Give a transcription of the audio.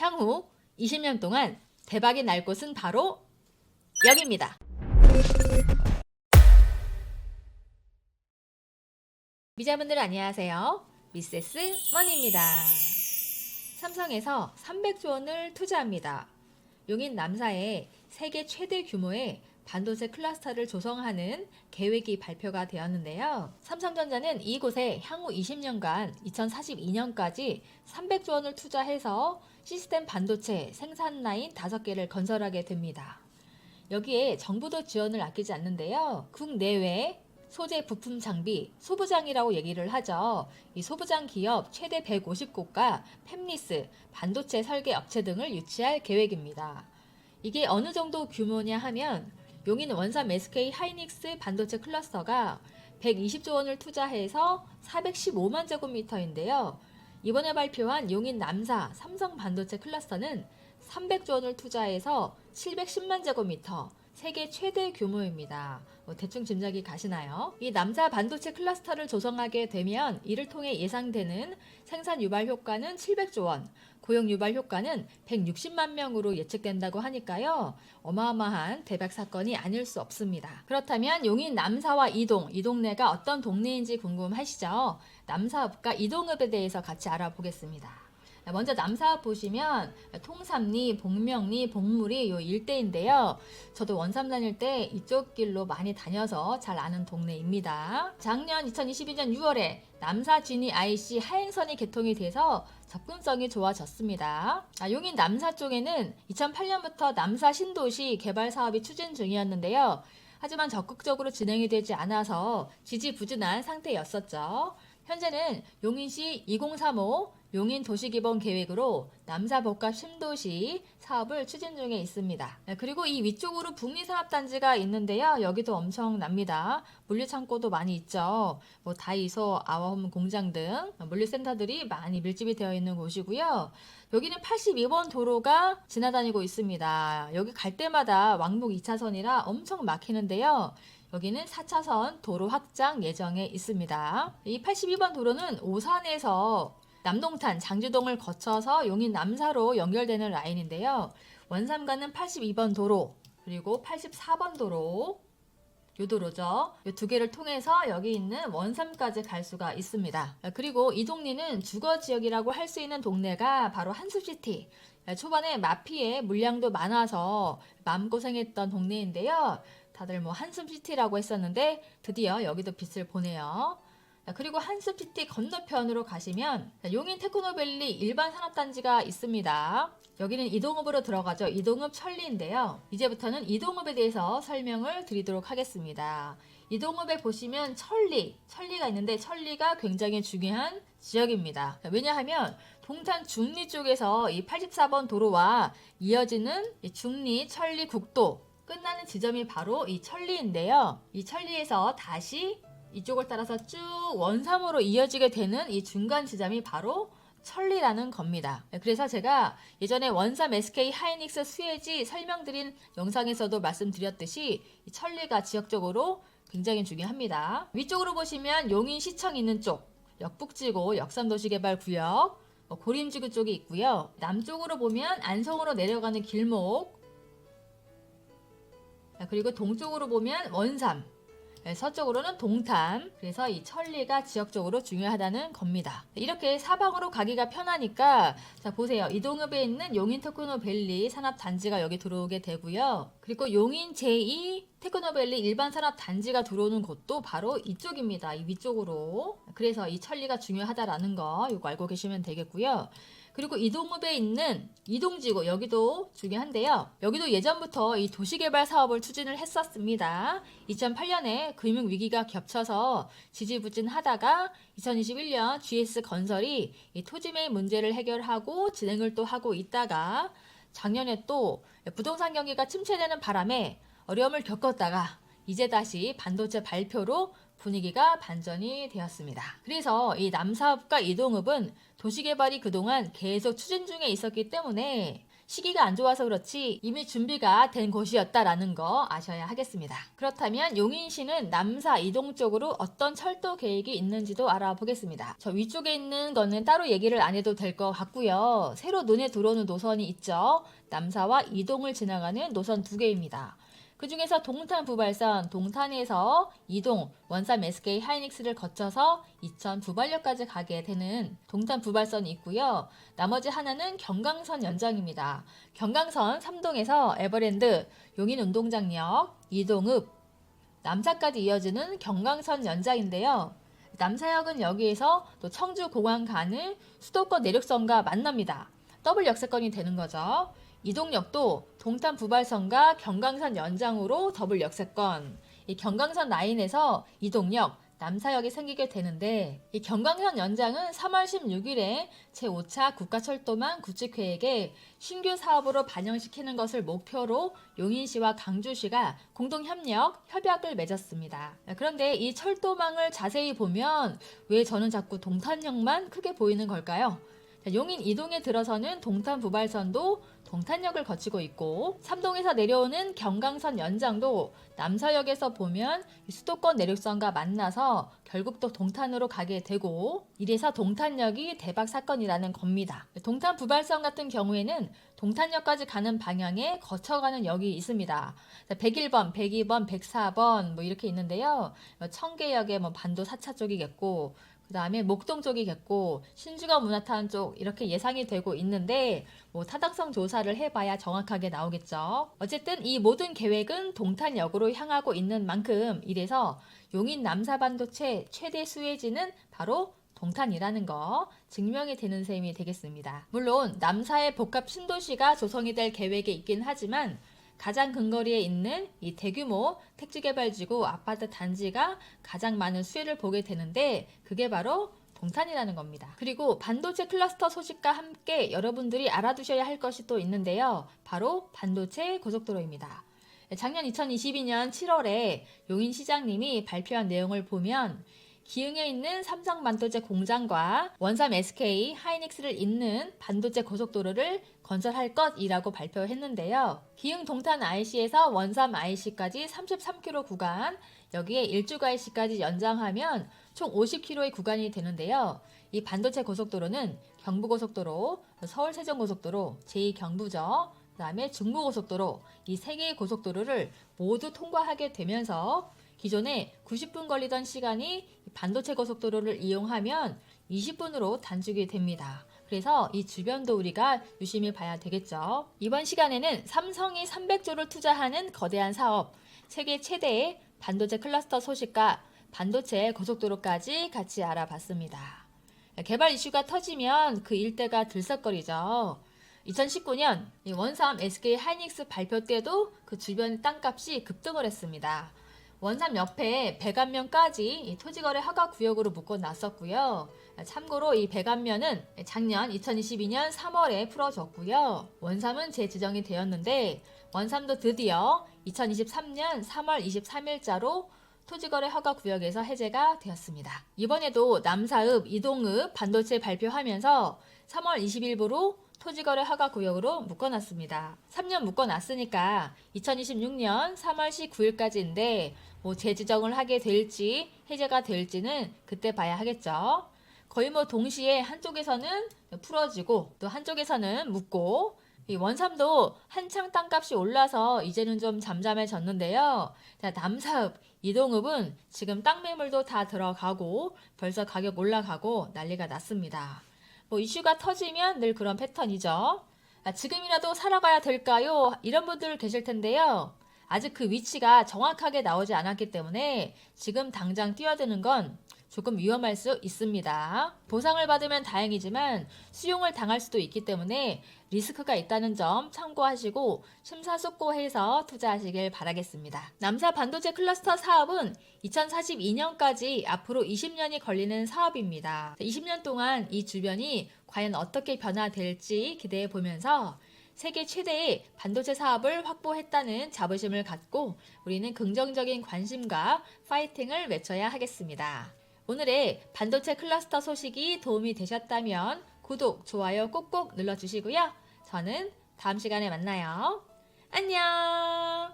향후 20년 동안 대박이 날 곳은 바로 여기입니다. 미자분들 안녕하세요. 미세스 머니입니다. 삼성에서 300조 원을 투자합니다. 용인 남사에 세계 최대 규모의 반도체 클러스터를 조성하는 계획이 발표가 되었는데요. 삼성전자는 이곳에 향후 20년간 2042년까지 300조 원을 투자해서 시스템 반도체 생산 라인 5개를 건설하게 됩니다. 여기에 정부도 지원을 아끼지 않는데요. 국내외 소재 부품 장비, 소부장이라고 얘기를 하죠. 이 소부장 기업 최대 150곳과 팹리스, 반도체 설계 업체 등을 유치할 계획입니다. 이게 어느 정도 규모냐 하면 용인 원삼 SK 하이닉스 반도체 클러스터가 120조 원을 투자해서 415만 제곱미터인데요. 이번에 발표한 용인 남사 삼성 반도체 클러스터는 300조 원을 투자해서 710만 제곱미터, 세계 최대 규모입니다. 대충 짐작이 가시나요? 이 남사 반도체 클러스터를 조성하게 되면 이를 통해 예상되는 생산 유발 효과는 700조 원, 고용 유발 효과는 160만 명으로 예측된다고 하니까요. 어마어마한 대박 사건이 아닐 수 없습니다. 그렇다면 용인 남사와 이 동네가 어떤 동네인지 궁금하시죠? 남사읍과 이동읍에 대해서 같이 알아보겠습니다. 먼저 남사읍 보시면 통삼리, 복명리, 복물이 요 일대인데요. 저도 원삼 다닐 때 이쪽 길로 많이 다녀서 잘 아는 동네입니다. 작년 2022년 6월에 남사 진이 IC 하행선이 개통이 돼서 접근성이 좋아졌습니다. 용인 남사 쪽에는 2008년부터 남사 신도시 개발 사업이 추진 중이었는데요. 하지만 적극적으로 진행이 되지 않아서 지지부진한 상태였었죠. 현재는 용인시 2035 용인 도시기본 계획으로 남사복합 신도시 사업을 추진 중에 있습니다. 그리고 이 위쪽으로 북리산업단지가 있는데요. 여기도 엄청납니다. 물류창고도 많이 있죠. 다이소, 아워홈 공장 등 물류센터들이 많이 밀집이 되어 있는 곳이고요. 여기는 82번 도로가 지나다니고 있습니다. 여기 갈 때마다 왕복 2차선이라 엄청 막히는데요. 여기는 4차선 도로 확장 예정에 있습니다. 이 82번 도로는 오산에서 남동탄, 장주동을 거쳐서 용인 남사로 연결되는 라인인데요. 원삼가는 82번 도로, 그리고 84번 도로, 요 도로죠. 이 두 개를 통해서 여기 있는 원삼까지 갈 수가 있습니다. 그리고 이 동네는 주거지역이라고 할 수 있는 동네가 바로 한숲시티. 초반에 마피의 물량도 많아서 마음고생했던 동네인데요. 다들 한숨시티라고 했었는데 드디어 여기도 빛을 보네요. 그리고 한숲시티 건너편으로 가시면 용인 테크노밸리 일반 산업단지가 있습니다. 여기는 이동읍으로 들어가죠. 이동읍 천리인데요. 이제부터는 이동읍에 대해서 설명을 드리도록 하겠습니다. 이동읍에 보시면 천리가 있는데 천리가 굉장히 중요한 지역입니다. 왜냐하면 동탄 중리 쪽에서 이 84번 도로와 이어지는 이 중리 천리 국도 끝나는 지점이 바로 이 천리인데요. 이 천리에서 다시 이쪽을 따라서 쭉 원삼으로 이어지게 되는 이 중간 지점이 바로 천리라는 겁니다. 그래서 제가 예전에 원삼 SK 하이닉스 수혜지 설명드린 영상에서도 말씀드렸듯이 이 천리가 지역적으로 굉장히 중요합니다. 위쪽으로 보시면 용인시청 있는 쪽, 역북지구 역삼도시개발구역, 고림지구 쪽이 있고요. 남쪽으로 보면 안성으로 내려가는 길목, 그리고 동쪽으로 보면 원삼, 서쪽으로는 동탄. 그래서 이 천리가 지역적으로 중요하다는 겁니다. 이렇게 사방으로 가기가 편하니까 자 보세요. 이동읍에 있는 용인 테크노밸리 산업단지가 여기 들어오게 되고요. 그리고 용인 제2 테크노밸리 일반 산업단지가 들어오는 곳도 바로 이쪽입니다. 이 위쪽으로. 그래서 이 천리가 중요하다라는 거 이거 알고 계시면 되겠고요. 그리고 이동읍에 있는 이동지구 여기도 중요한데요. 여기도 예전부터 이 도시개발 사업을 추진을 했었습니다. 2008년에 금융위기가 겹쳐서 지지부진하다가 2021년 GS건설이 이 토지매입 문제를 해결하고 진행을 또 하고 있다가 작년에 또 부동산 경기가 침체되는 바람에 어려움을 겪었다가 이제 다시 반도체 발표로 분위기가 반전이 되었습니다. 그래서 이 남사읍과 이동읍은 도시개발이 그동안 계속 추진 중에 있었기 때문에 시기가 안 좋아서 그렇지 이미 준비가 된 곳이었다라는 거 아셔야 하겠습니다. 그렇다면 용인시는 남사 이동 쪽으로 어떤 철도 계획이 있는지도 알아보겠습니다. 저 위쪽에 있는 거는 따로 얘기를 안 해도 될 것 같고요. 새로 눈에 들어오는 노선이 있죠. 남사와 이동을 지나가는 노선 2개입니다. 그 중에서 동탄 부발선, 동탄에서 이동, 원삼 SK 하이닉스를 거쳐서 이천 부발역까지 가게 되는 동탄 부발선이 있고요. 나머지 하나는 경강선 연장입니다. 경강선 3동에서 에버랜드, 용인운동장역, 이동읍, 남사까지 이어지는 경강선 연장인데요. 남사역은 여기에서 또 청주공항 가는 수도권 내륙선과 만납니다. 더블 역세권이 되는 거죠. 이동역도 동탄 부발선과 경강선 연장으로 더블 역세권. 이 경강선 라인에서 이동역, 남사역이 생기게 되는데 이 경강선 연장은 3월 16일에 제5차 국가철도망 구축계획에 신규 사업으로 반영시키는 것을 목표로 용인시와 강주시가 공동협력, 협약을 맺었습니다. 그런데 이 철도망을 자세히 보면 왜 저는 자꾸 동탄역만 크게 보이는 걸까요? 용인 이동에 들어서는 동탄 부발선도 동탄역을 거치고 있고 3동에서 내려오는 경강선 연장도 남서역에서 보면 수도권 내륙선과 만나서 결국 또 동탄으로 가게 되고 이래서 동탄역이 대박 사건이라는 겁니다. 동탄 부발선 같은 경우에는 동탄역까지 가는 방향에 거쳐가는 역이 있습니다. 101번, 102번, 104번 뭐 이렇게 있는데요. 청계역의 반도 4차 쪽이겠고 그 다음에 목동 쪽이겠고 신주가 문화타운 쪽 이렇게 예상이 되고 있는데 타당성 조사를 해봐야 정확하게 나오겠죠. 어쨌든 이 모든 계획은 동탄역으로 향하고 있는 만큼 이래서 용인 남사반도체 최대 수혜지는 바로 동탄이라는 거 증명이 되는 셈이 되겠습니다. 물론 남사의 복합 신도시가 조성이 될 계획에 있긴 하지만 가장 근거리에 있는 이 대규모 택지개발지구 아파트 단지가 가장 많은 수혜를 보게 되는데 그게 바로 동탄이라는 겁니다. 그리고 반도체 클러스터 소식과 함께 여러분들이 알아두셔야 할 것이 또 있는데요. 바로 반도체 고속도로입니다. 작년 2022년 7월에 용인시장님이 발표한 내용을 보면 기흥에 있는 삼성 반도체 공장과 원삼 SK 하이닉스를 잇는 반도체 고속도로를 건설할 것이라고 발표했는데요. 기흥 동탄 IC에서 원삼 IC까지 33km 구간, 여기에 일주 IC까지 연장하면 총 50km의 구간이 되는데요. 이 반도체 고속도로는 경부고속도로, 서울세종고속도로, 제2경부저, 그 다음에 중부고속도로 이 3개의 고속도로를 모두 통과하게 되면서 기존에 90분 걸리던 시간이 반도체 고속도로를 이용하면 20분으로 단축이 됩니다. 그래서 이 주변도 우리가 유심히 봐야 되겠죠. 이번 시간에는 삼성이 300조를 투자하는 거대한 사업, 세계 최대의 반도체 클러스터 소식과 반도체 고속도로까지 같이 알아봤습니다. 개발 이슈가 터지면 그 일대가 들썩거리죠. 2019년 원삼 SK 하이닉스 발표 때도 그 주변 땅값이 급등을 했습니다. 원삼 옆에 백안면까지 토지거래 허가구역으로 묶어놨었고요. 참고로 이 백안면은 작년 2022년 3월에 풀어졌고요. 원삼은 재지정이 되었는데 원삼도 드디어 2023년 3월 23일자로 토지거래 허가구역에서 해제가 되었습니다. 이번에도 남사읍, 이동읍 반도체 발표하면서 3월 20일부로 토지거래 허가구역으로 묶어놨습니다. 3년 묶어놨으니까 2026년 3월 19일까지인데 재지정을 하게 될지 해제가 될지는 그때 봐야 하겠죠. 거의 동시에 한쪽에서는 풀어지고 또 한쪽에서는 묶고 이 원삼도 한창 땅값이 올라서 이제는 좀 잠잠해졌는데요. 남사읍, 이동읍은 지금 땅 매물도 다 들어가고 벌써 가격 올라가고 난리가 났습니다. 이슈가 터지면 늘 그런 패턴이죠. 지금이라도 살아가야 될까요? 이런 분들 계실 텐데요. 아직 그 위치가 정확하게 나오지 않았기 때문에 지금 당장 뛰어드는 건 조금 위험할 수 있습니다. 보상을 받으면 다행이지만 수용을 당할 수도 있기 때문에 리스크가 있다는 점 참고하시고 심사숙고해서 투자하시길 바라겠습니다. 남사 반도체 클러스터 사업은 2042년까지 앞으로 20년이 걸리는 사업입니다. 20년 동안 이 주변이 과연 어떻게 변화될지 기대해 보면서 세계 최대의 반도체 사업을 확보했다는 자부심을 갖고 우리는 긍정적인 관심과 파이팅을 외쳐야 하겠습니다. 오늘의 반도체 클러스터 소식이 도움이 되셨다면 구독, 좋아요 꼭꼭 눌러주시고요. 저는 다음 시간에 만나요. 안녕!